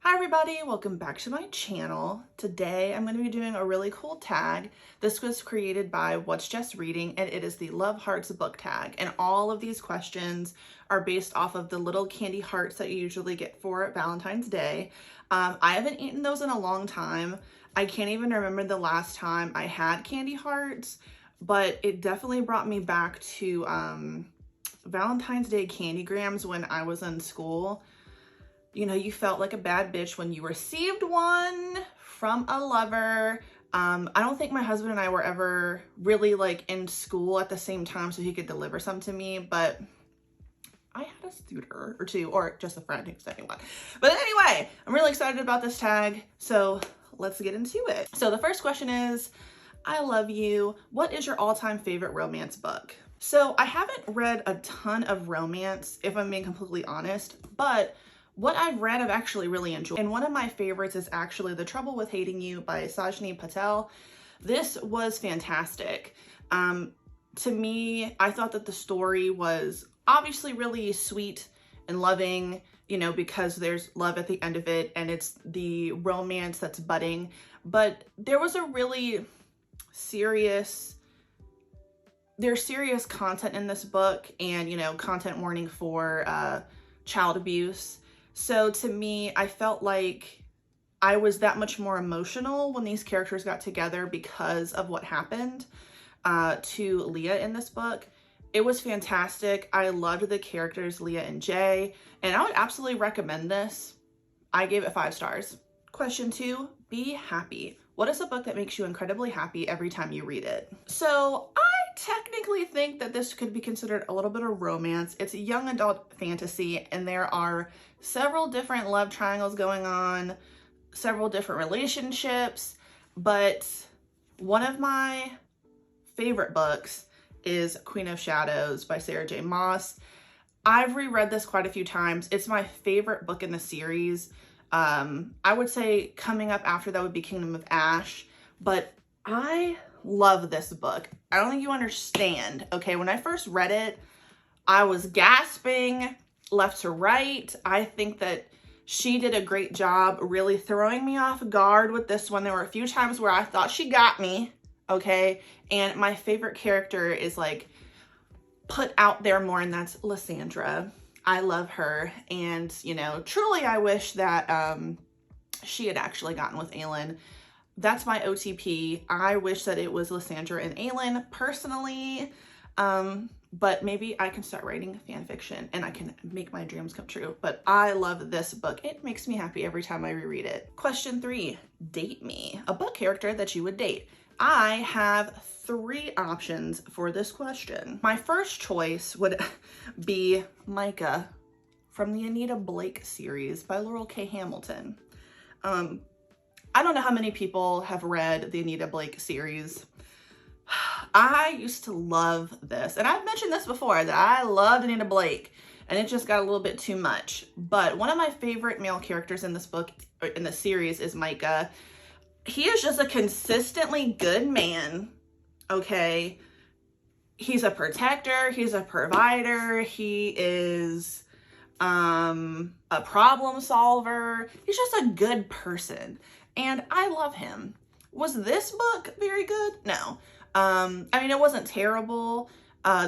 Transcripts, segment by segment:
Hi everybody, welcome back to my channel. Today I'm going to be doing a really cool tag. This was created by WhatsJessReadin and it is the Love Hearts book tag. And all of these questions are based off of the little candy hearts that you usually get for Valentine's Day. I haven't eaten those in a long time. I can't even remember the last time I had candy hearts, but it definitely brought me back to Valentine's Day candygrams when I was in school. You know, you felt like a bad bitch when you received one from a lover. I don't think my husband and I were ever really like in school at the same time so he could deliver some to me, but I had a suitor or two, or just a friend who sent me one. But anyway, I'm really excited about this tag, so let's get into it. So the first question is, I love you. What is your all-time favorite romance book? So I haven't read a ton of romance, if I'm being completely honest, but what I've read, I've actually really enjoyed. And one of my favorites is actually The Trouble with Hating You by Sajni Patel. This was fantastic. To me, I thought that the story was obviously really sweet and loving, you know, because there's love at the end of it and it's the romance that's budding. But there was a really serious content in this book, and, you know, content warning for child abuse. So to me, I felt like I was that much more emotional when these characters got together because of what happened to Leah in this book. It was fantastic. I loved the characters, Leah and Jay, and I would absolutely recommend this. I gave it 5 stars. Question 2, be happy. What is a book that makes you incredibly happy every time you read it? So I technically think that this could be considered a little bit of romance. It's a young adult fantasy, and there are several different love triangles going on, several different relationships, but one of my favorite books is Queen of Shadows by Sarah J. Maas. I've reread this quite a few times. It's my favorite book in the series. I would say coming up after that would be Kingdom of Ash, but I love this book. I don't think you understand. Okay, when I first read it, I was gasping left to right. I think that she did a great job really throwing me off guard with this one. There were a few times where I thought she got me, okay? And my favorite character is like put out there more, and that's Lysandra. I love her, and, you know, truly I wish that she had actually gotten with Aelin. That's my OTP. I wish that it was Lysandra and Aelin personally, but maybe I can start writing fan fiction and I can make my dreams come true. But I love this book. It makes me happy every time I reread it. Question 3, date me. A book character that you would date. I have 3 options for this question. My first choice would be Micah from the Anita Blake series by Laurel K. Hamilton. I don't know how many people have read the Anita Blake series. I used to love this, and I've mentioned this before, that I loved Anita Blake, and it just got a little bit too much. But one of my favorite male characters in this book, in the series, is Micah. He is just a consistently good man, okay? He's a protector, he's a provider, he is a problem solver. He's just a good person, and I love him. Was this book very good? No. I mean, it wasn't terrible.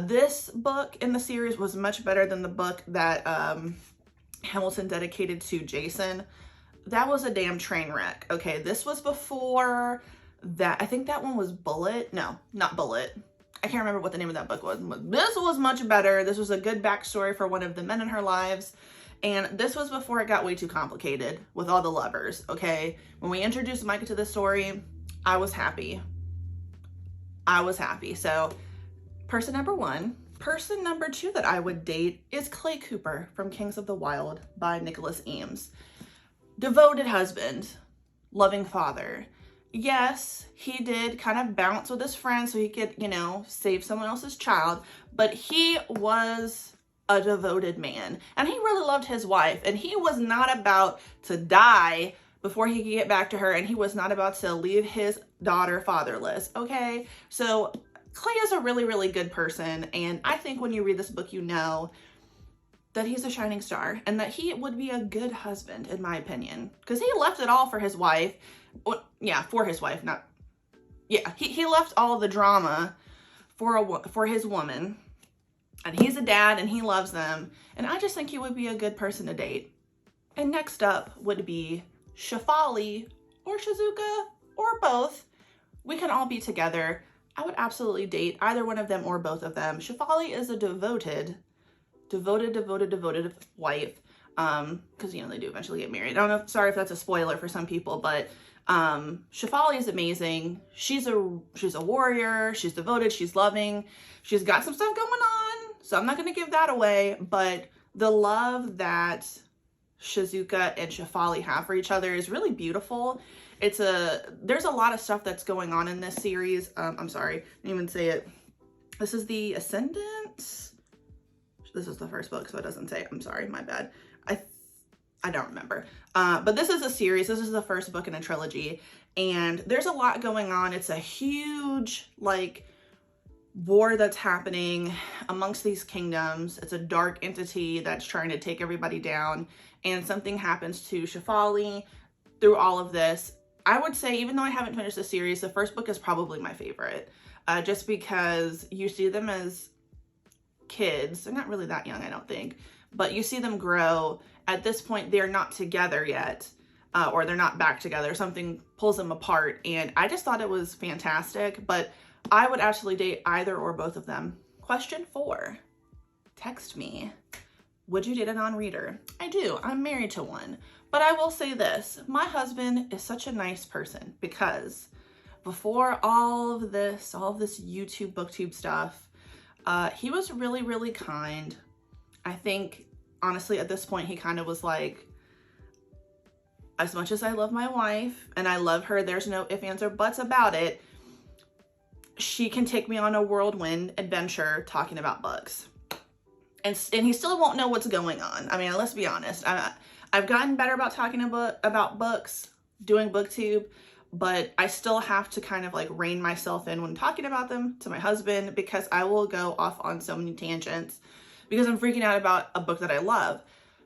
This book in the series was much better than the book that Hamilton dedicated to Jason. That was a damn train wreck. Okay, this was before that. I think that one was Bullet. No, not Bullet. I can't remember what the name of that book was. But this was much better. This was a good backstory for one of the men in her lives. And this was before it got way too complicated with all the lovers, okay? When we introduced Micah to this story, I was happy. I was happy. So, person number 1. Person number 2 that I would date is Clay Cooper from Kings of the Wild by Nicholas Eames. Devoted husband, loving father. Yes, he did kind of bounce with his friends so he could, you know, save someone else's child, but he was a devoted man, and he really loved his wife, and he was not about to die before he could get back to her, and he was not about to leave his daughter fatherless, okay? So Clay is a really, really good person, and I think when you read this book, you know that he's a shining star and that he would be a good husband, in my opinion, because he left it all for his wife. Well, yeah, for his wife, not, yeah, he left all the drama for his woman, and he's a dad and he loves them, and I just think he would be a good person to date. And next up would be Shefali or Shizuka or both. We can all be together. I would absolutely date either one of them or both of them. Shefali is a devoted wife, because, you know, they do eventually get married. I don't know, sorry if that's a spoiler for some people, but Shefali is amazing. She's a warrior, she's devoted, she's loving, she's got some stuff going on, so I'm not going to give that away, but the love that Shizuka and Shefali have for each other is really beautiful. There's a lot of stuff that's going on in this series. I'm sorry, I didn't even say it. This is the Ascendant. This is the first book, so it doesn't say it. I'm sorry, my bad. I don't remember. But this is a series. This is the first book in a trilogy, and there's a lot going on. It's a huge, like, war that's happening amongst these kingdoms. It's a dark entity that's trying to take everybody down, and something happens to Shefali through all of this. I would say, even though I haven't finished the series, the first book is probably my favorite, just because you see them as kids. They're not really that young, I don't think, but you see them grow. At this point, they're not together yet, or they're not back together. Something pulls them apart, and I just thought it was fantastic, but I would actually date either or both of them. Question 4. Text me. Would you date a non-reader? I do. I'm married to one. But I will say this. My husband is such a nice person, because before all of this YouTube, booktube stuff, he was really, really kind. I think, honestly, at this point, he kind of was like, as much as I love my wife, and I love her, there's no ifs, ands, or buts about it, she can take me on a whirlwind adventure talking about books. And he still won't know what's going on. I mean, let's be honest. I've gotten better about talking about books, doing booktube, but I still have to kind of like rein myself in when talking about them to my husband, because I will go off on so many tangents because I'm freaking out about a book that I love.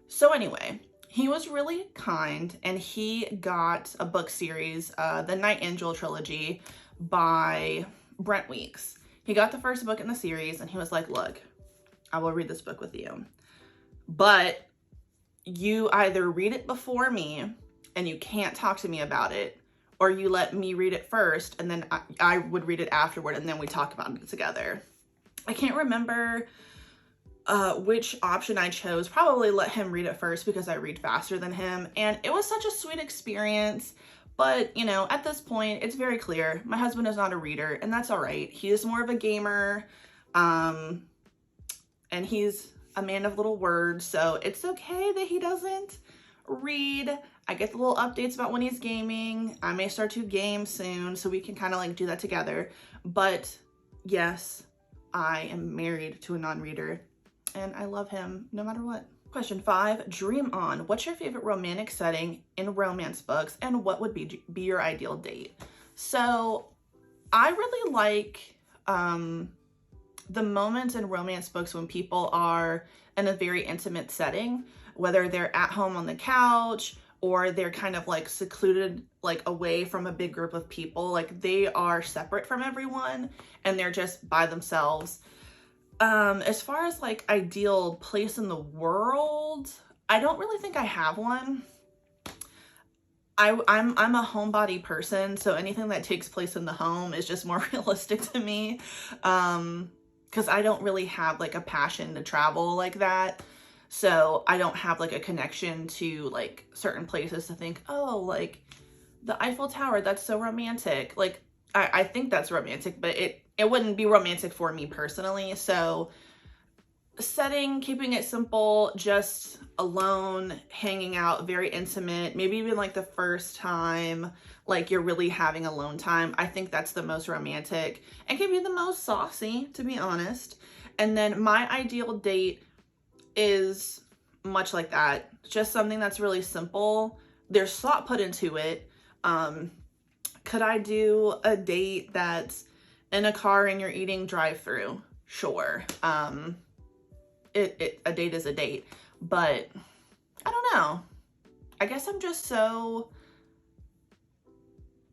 So anyway, he was really kind, and he got a book series, the Night Angel trilogy by Brent Weeks. He got the first book in the series, and he was like, look, I will read this book with you, but you either read it before me and you can't talk to me about it, or you let me read it first and then I would read it afterward, and then we talk about it together. I can't remember which option I chose. Probably let him read it first because I read faster than him, and it was such a sweet experience. But, you know, at this point, it's very clear my husband is not a reader, and that's all right. He is more of a gamer, and he's a man of little words, so it's okay that he doesn't read. I get the little updates about when he's gaming. I may start to game soon, so we can kind of like do that together. But yes, I am married to a non-reader, and I love him no matter what. Question 5, dream on. What's your favorite romantic setting in romance books, and what would be your ideal date? So I really like the moments in romance books when people are in a very intimate setting, whether they're at home on the couch or they're kind of like secluded, like away from a big group of people, like they are separate from everyone and they're just by themselves. As far as like ideal place in the world, I don't really think I have one. I'm a homebody person, so anything that takes place in the home is just more realistic to me. Because I don't really have like a passion to travel like that. So I don't have like a connection to like certain places to think, oh, like the Eiffel Tower, that's so romantic. Like I think that's romantic, but it wouldn't be romantic for me personally. So setting, keeping it simple, just alone, hanging out, very intimate, maybe even like the first time, like you're really having alone time. I think that's the most romantic and can be the most saucy, to be honest. And then my ideal date is much like that. Just something that's really simple. There's thought put into it. Could I do a date that's in a car and you're eating drive-through? Sure. a date is a date, but I don't know. I guess I'm just so,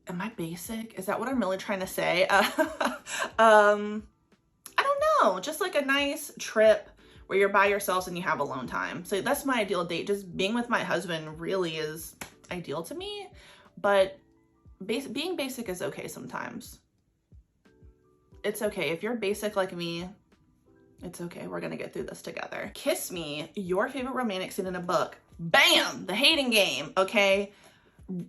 am I basic? Is that what I'm really trying to say? I don't know, just like a nice trip where you're by yourselves and you have alone time. So that's my ideal date. Just being with my husband really is ideal to me, but being basic is okay sometimes. It's okay. If you're basic like me, it's okay. We're gonna get through this together. Kiss me, your favorite romantic scene in a book. Bam! The hating game, okay?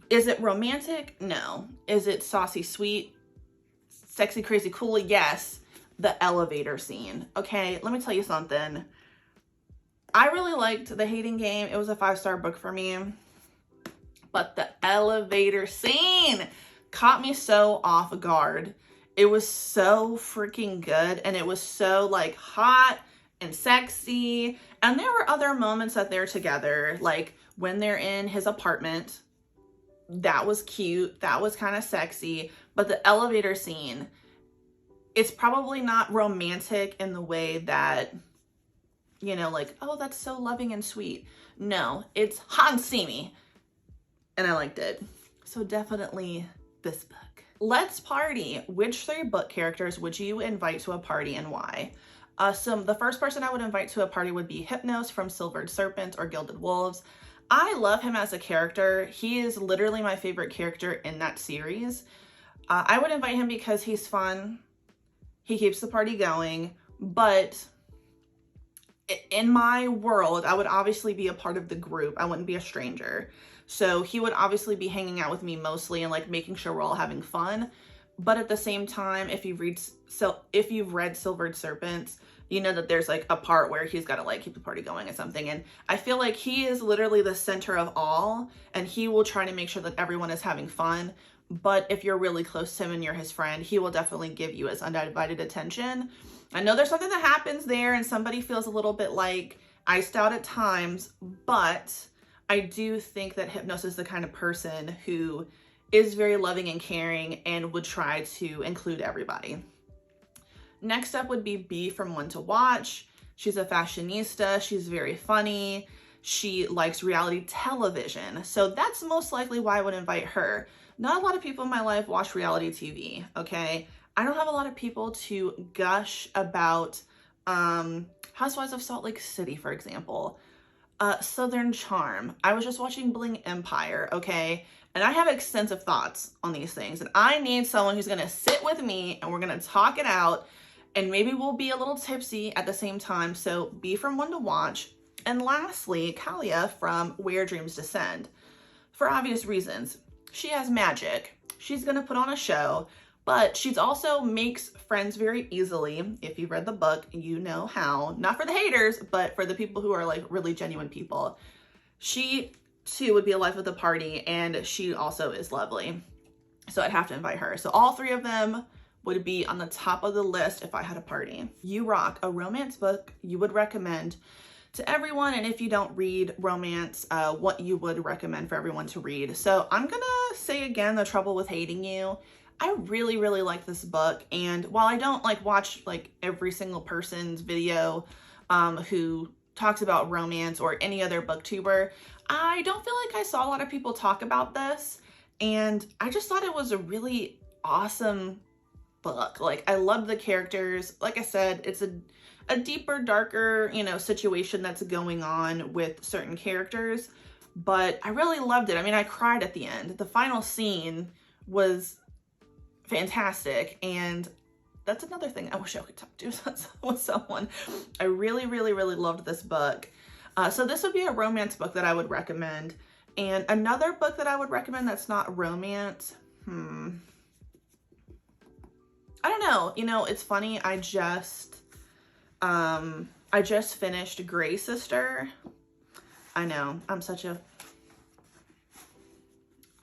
Is it romantic? No. Is it saucy, sweet, sexy, crazy, cool? Yes. The elevator scene, okay? Let me tell you something. I really liked The Hating Game. It was a 5-star book for me. But the elevator scene caught me so off guard. It was so freaking good, and it was so like hot and sexy. And there were other moments that they're together, like when they're in his apartment. That was cute. That was kind of sexy. But the elevator scene, it's probably not romantic in the way that, you know, like, oh, that's so loving and sweet. No, it's hot and steamy. And I liked it. So definitely this book. Let's party. Which 3 book characters would you invite to a party and why? So the first person I would invite to a party would be Hypnos from Silvered Serpent or Gilded Wolves. I love him as a character. He is literally my favorite character in that series. I would invite him because he's fun. He keeps the party going, but in my world, I would obviously be a part of the group. I wouldn't be a stranger. So he would obviously be hanging out with me mostly and like making sure we're all having fun. But at the same time, if you've read Silvered Serpents, you know that there's like a part where he's got to like keep the party going or something. And I feel like he is literally the center of all, and he will try to make sure that everyone is having fun. But if you're really close to him and you're his friend, he will definitely give you his undivided attention. I know there's something that happens there and somebody feels a little bit like iced out at times, but I do think that Hypnos is the kind of person who is very loving and caring and would try to include everybody. Next up would be B from One to Watch. She's a fashionista. She's very funny. She likes reality television. So that's most likely why I would invite her. Not a lot of people in my life watch reality TV, okay? I don't have a lot of people to gush about Housewives of Salt Lake City, for example. Southern Charm. I was just watching Bling Empire, okay? And I have extensive thoughts on these things. And I need someone who's gonna sit with me and we're gonna talk it out. And maybe we'll be a little tipsy at the same time. So B from One to Watch. And lastly, Kalia from Where Dreams Descend. For obvious reasons. She has magic. She's gonna put on a show. But she's also makes friends very easily. If you've read the book, you know how. Not for the haters, but for the people who are like really genuine people. She too would be a life of the party, and she also is lovely. So I'd have to invite her. So all 3 of them would be on the top of the list if I had a party. You rock, a romance book you would recommend to everyone, and if you don't read romance, what you would recommend for everyone to read. So I'm gonna say again, The Trouble with Hating You. I really, really like this book, and while I don't like watch like every single person's video who talks about romance or any other booktuber, I don't feel like I saw a lot of people talk about this, and I just thought it was a really awesome book. Like, I love the characters. Like I said, it's a deeper, darker, you know, situation that's going on with certain characters, but I really loved it. I mean, I cried at the end. The final scene was fantastic, and that's another thing I wish I could talk to with someone. I really, really, really loved this book. So this would be a romance book that I would recommend. And another book that I would recommend that's not romance, I don't know. You know, it's funny. I just finished Grey Sister. I know, I'm such a...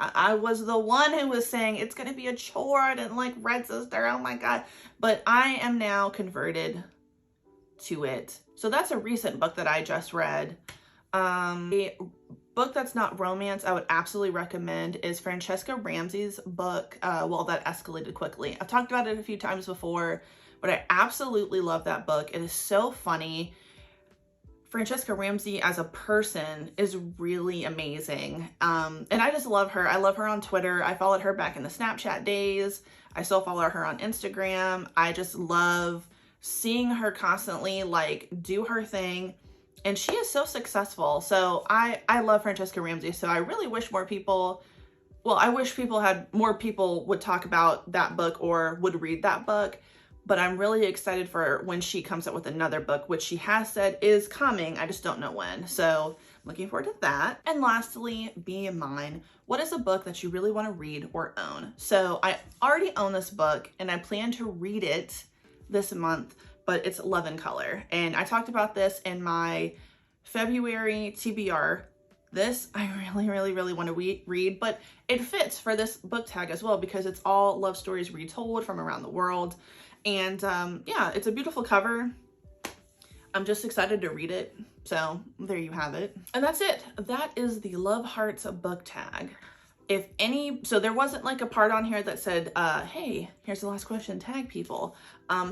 I was the one who was saying it's going to be a chore. I didn't like Red Sister. Oh my God. But I am now converted to it. So that's a recent book that I just read. A book that's not romance I would absolutely recommend is Francesca Ramsey's book, Well, That Escalated Quickly. I've talked about it a few times before, but I absolutely love that book. It is so funny. Francesca Ramsey as a person is really amazing. And I just love her. I love her on Twitter. I followed her back in the Snapchat days. I still follow her on Instagram. I just love seeing her constantly like do her thing. And she is so successful. So I love Francesca Ramsey. So I really wish more people, well, I wish more people would talk about that book or would read that book. But I'm really excited for when she comes out with another book, which she has said is coming. I just don't know when. So I'm looking forward to that. And lastly, Be Mine. What is a book that you really want to read or own? So I already own this book and I plan to read it this month, but it's Love in Color. And I talked about this in my February TBR. This I really want to read, but it fits for this book tag as well because it's all love stories retold from around the world. And yeah, it's a beautiful cover. I'm just excited to read it. So there you have it. And that's it. That is the Love Hearts book tag. So there wasn't like a part on here that said, hey, here's the last question, tag people.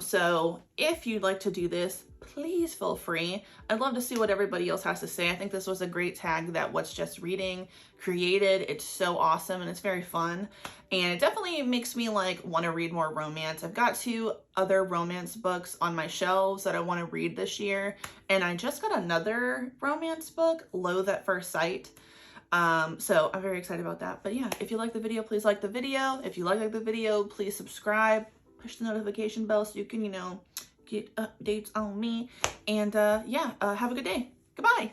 So if you'd like to do this, please feel free. I'd love to see what everybody else has to say. I think this was a great tag that WhatsJessReadin created. It's so awesome and it's very fun. And it definitely makes me like want to read more romance. I've got 2 other romance books on my shelves that I want to read this year. And I just got another romance book, Loathe at First Sight. So I'm very excited about that. But yeah, if you like the video, please like the video. If you like the video, please subscribe, push the notification bell so you can, get updates on me. And yeah, have a good day. Goodbye.